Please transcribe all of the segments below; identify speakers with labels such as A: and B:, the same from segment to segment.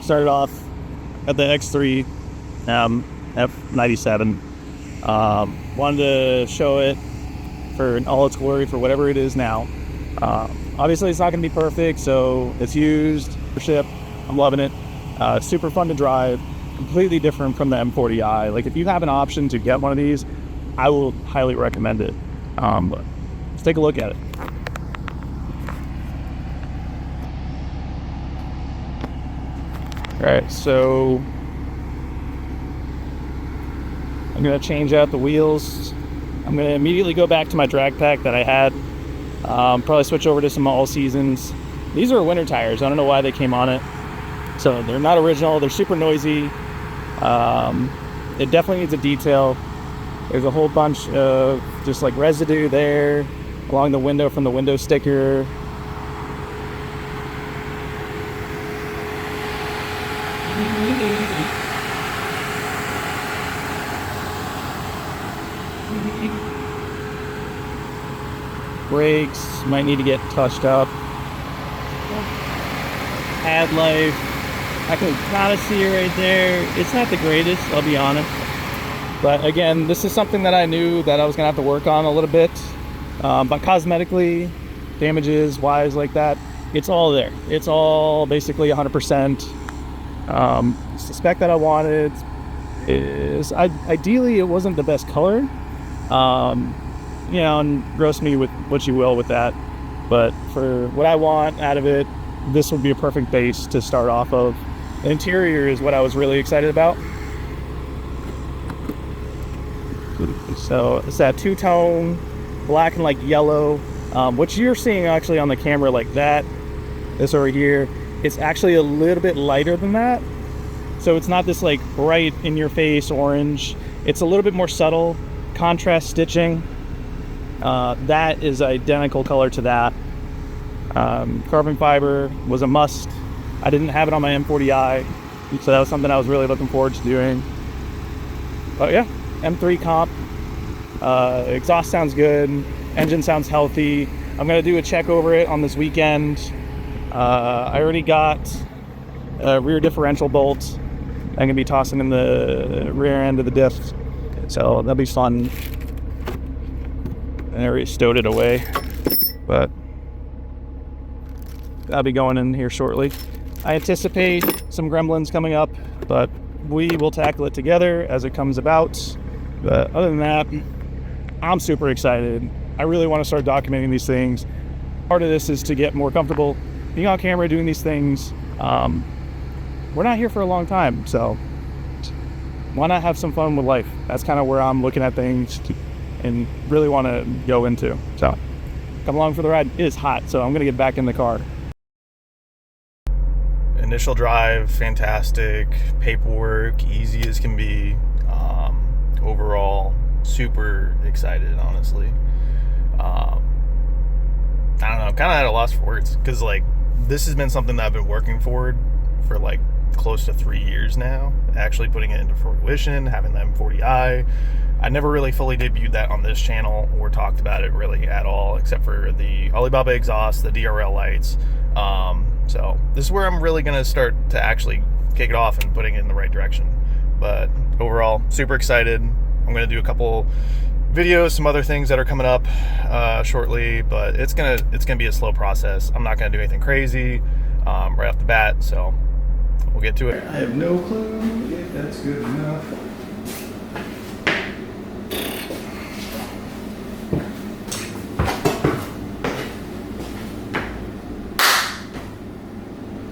A: started off at the X3 F97. Wanted to show it for all its glory for whatever it is now. Obviously it's not going to be perfect, so it's used. I'm loving it. Super fun to drive. Completely different from the M40i. Like, if you have an option to get one of these, I will highly recommend it. But let's take a look at it. All right, so I'm gonna change out the wheels. I'm gonna immediately go back to my drag pack that I had. Probably switch over to some all seasons. These are winter tires. I don't know why they came on it. So they're not original. They're super noisy. It definitely needs a detail. There's a whole bunch of just like residue there along the window from the window sticker. Brakes might need to get touched up. Pad life, I can kind of see it right there. It's not the greatest, I'll be honest. But again, this is something that I knew that I was gonna have to work on a little bit. But cosmetically, damages, wise like that, it's all there. It's all basically 100%. The spec that I wanted is, ideally it wasn't the best color. You know, and roast me with what you will with that. But for what I want out of it, this would be a perfect base to start off of. The interior is what I was really excited about. So it's that two-tone, black and like yellow, which you're seeing actually on the camera like that. This over here, it's actually a little bit lighter than that. So it's not this like bright in your face orange. It's a little bit more subtle, contrast stitching. That is identical color to that. Carbon fiber was a must. I didn't have it on my M40i, so that was something I was really looking forward to doing. But yeah, M3 comp. Exhaust sounds good. Engine sounds healthy. I'm gonna do a check over it on this weekend. I already got a rear differential bolt. I'm gonna be tossing in the rear end of the diff, so that'll be fun. I already stowed it away, but I'll be going in here shortly. I anticipate some gremlins coming up, but we will tackle it together as it comes about. But other than that, I'm super excited. I really want to start documenting these things. Part of this is to get more comfortable being on camera, doing these things. We're not here for a long time, so why not have some fun with life? That's kind of where I'm looking at things and really want to go into. So come along for the ride. It is hot, so I'm gonna get back in the car. Initial drive, fantastic. Paperwork, easy as can be. Overall, super excited, honestly. I don't know, I'm kind of at a loss for words, because like this has been something that I've been working for like close to 3 years now, actually putting it into fruition, having the M40i. I never really fully debuted that on this channel or talked about it really at all, except for the Alibaba exhaust, the DRL lights. So this is where I'm really going to start to actually kick it off and putting it in the right direction. But overall, super excited. I'm going to do a couple videos, some other things that are coming up shortly, but it's gonna be a slow process. I'm not going to do anything crazy right off the bat, so we'll get to it. I have no clue if that's good enough.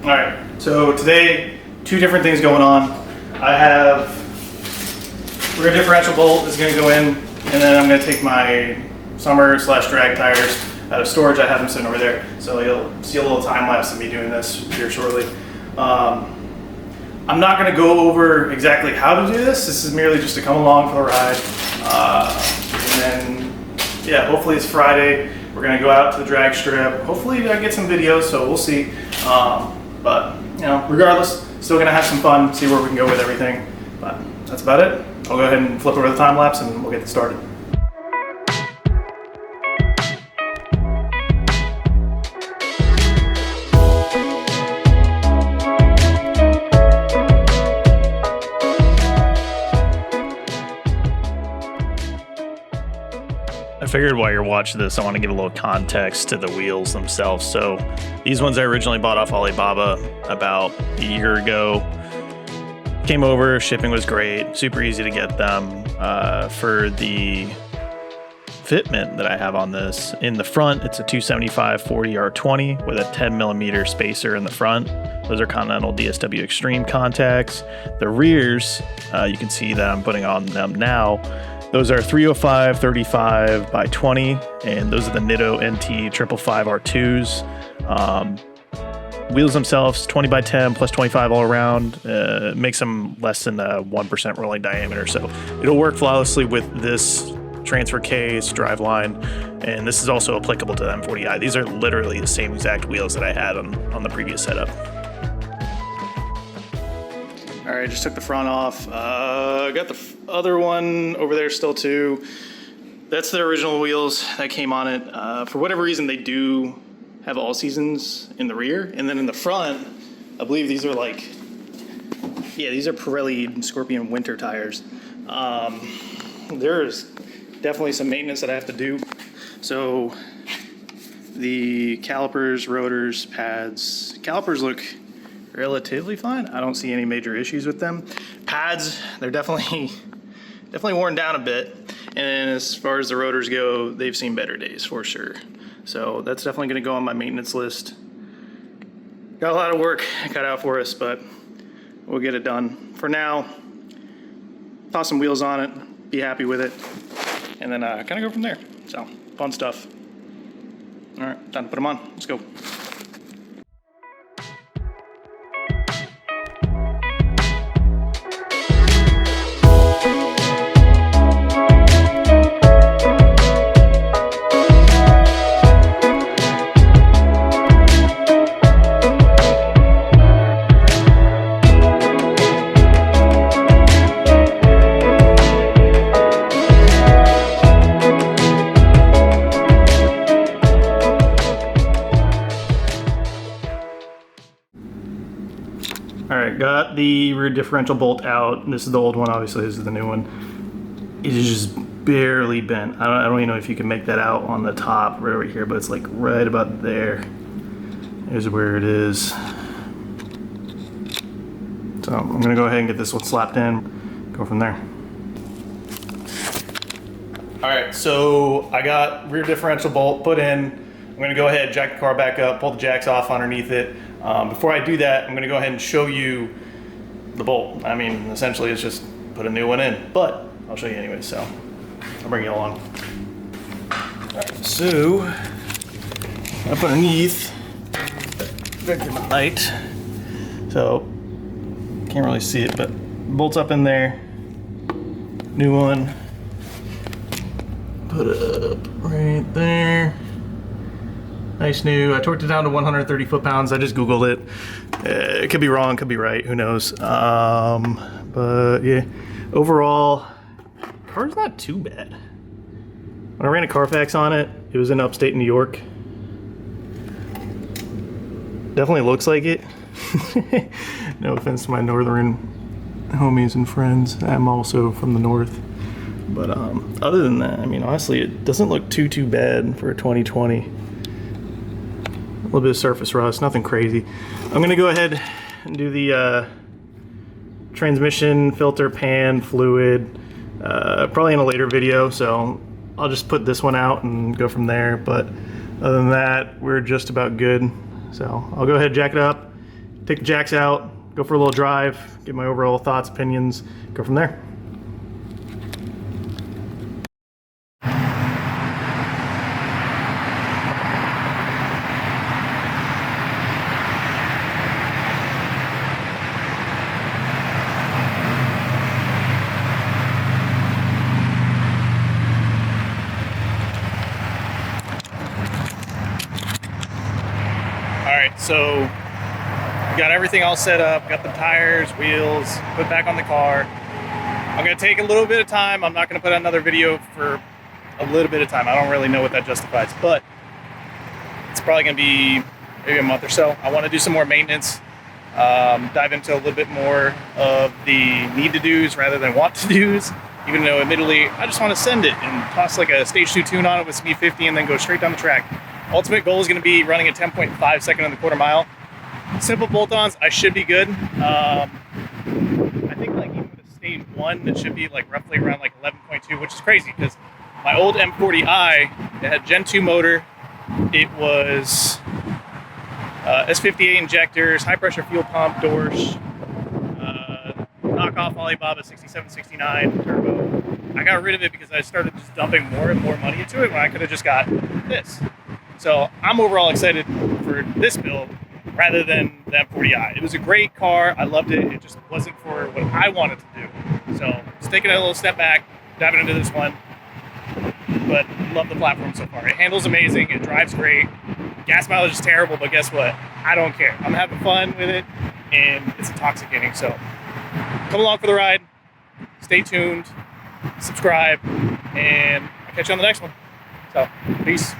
A: All right, so today, two different things going on. I have rear differential bolt is going to go in, and then I'm going to take my summer/drag tires out of storage. I have them sitting over there, so you'll see a little time lapse of me doing this here shortly. I'm not going to go over exactly how to do this. This is merely just to come along for the ride. And then, yeah, hopefully it's Friday. We're going to go out to the drag strip. Hopefully I get some videos, so we'll see. But, you know, regardless, still going to have some fun, see where we can go with everything. But that's about it. I'll go ahead and flip over the time lapse and we'll get this started.
B: figured while you're watching this, I want to give a little context to the wheels themselves. So these ones I originally bought off Alibaba about a year ago. Came over, shipping was great, super easy to get them. For the fitment that I have on this, in the front, it's a 275/40R20 with a 10mm spacer in the front. Those are Continental DSW Extreme contacts. The rears, you can see that I'm putting on them now. Those are 305/35/20, and those are the Nitto NT 555R2s. Wheels themselves, 20x10 plus 25 all around, makes them less than a 1% rolling diameter. So it'll work flawlessly with this transfer case, driveline, and this is also applicable to the M40i. These are literally the same exact wheels that I had on the previous setup. All right, just took the front off. Got the other one over there still too. That's the original wheels that came on it. For whatever reason, they do have all seasons in the rear, and then in the front, I believe these are like, yeah, these are Pirelli Scorpion winter tires. There's definitely some maintenance that I have to do. So the calipers, rotors, pads, calipers look relatively fine. I don't see any major issues with them. Pads, they're definitely worn down a bit. And as far as the rotors go, they've seen better days for sure. So that's definitely gonna go on my maintenance list. Got a lot of work cut out for us, but we'll get it done. For now, toss some wheels on it, be happy with it, and then kind of go from there. So, fun stuff. All right, time to put them on. Let's go. Alright, got the rear differential bolt out. This is the old one, obviously this is the new one. It is just barely bent. I don't even know if you can make that out on the top right over here, but it's like right about there. Here's where it is. So I'm gonna go ahead and get this one slapped in, go from there. Alright, so I got rear differential bolt put in. I'm gonna go ahead, jack the car back up, pull the jacks off underneath it. Before I do that, I'm gonna go ahead and show you the bolt. I mean, essentially it's just put a new one in, but I'll show you anyway, so I'll bring you along. All right, so up underneath, back in the light, so can't really see it, but bolt's up in there, new one, put it up right there. Nice new. I torqued it down to 130 foot-pounds. I just Googled it. It could be wrong, could be right, who knows. But yeah, overall, car's not too bad. When I ran a Carfax on it, it was in upstate New York. Definitely looks like it. No offense to my northern homies and friends. I'm also from the north. But other than that, I mean, honestly, it doesn't look too bad for a 2020. A little bit of surface rust, nothing crazy. I'm gonna go ahead and do the transmission, filter, pan, fluid, probably in a later video, so I'll just put this one out and go from there. But other than that, we're just about good. So I'll go ahead, jack it up, take the jacks out, go for a little drive, get my overall thoughts, opinions, go from there. Alright, so we got everything all set up, got the tires, wheels, put back on the car. I'm going to take a little bit of time. I'm not going to put out another video for a little bit of time. I don't really know what that justifies, but it's probably going to be maybe a month or so. I want to do some more maintenance, dive into a little bit more of the need to do's rather than want to do's. even though admittedly I just want to send it and toss like a stage 2 tune on it with some E50 and then go straight down the track. Ultimate goal is going to be running a 10.5 second on the quarter mile. Simple bolt-ons, I should be good. I think like even with a stage 1, it should be like roughly around like 11.2, which is crazy because my old M40i, it had Gen 2 motor. It was S58 injectors, high pressure fuel pump, Dorsch, knockoff Alibaba 67, 69 turbo. I got rid of it because I started just dumping more and more money into it when I could have just got this. So I'm overall excited for this build rather than the M40i. It was a great car. I loved it. It just wasn't for what I wanted to do. So just taking a little step back, diving into this one. But love the platform so far. It handles amazing. It drives great. Gas mileage is terrible, but guess what? I don't care. I'm having fun with it, and it's intoxicating. So come along for the ride. Stay tuned. Subscribe, and I'll catch you on the next one. So, peace.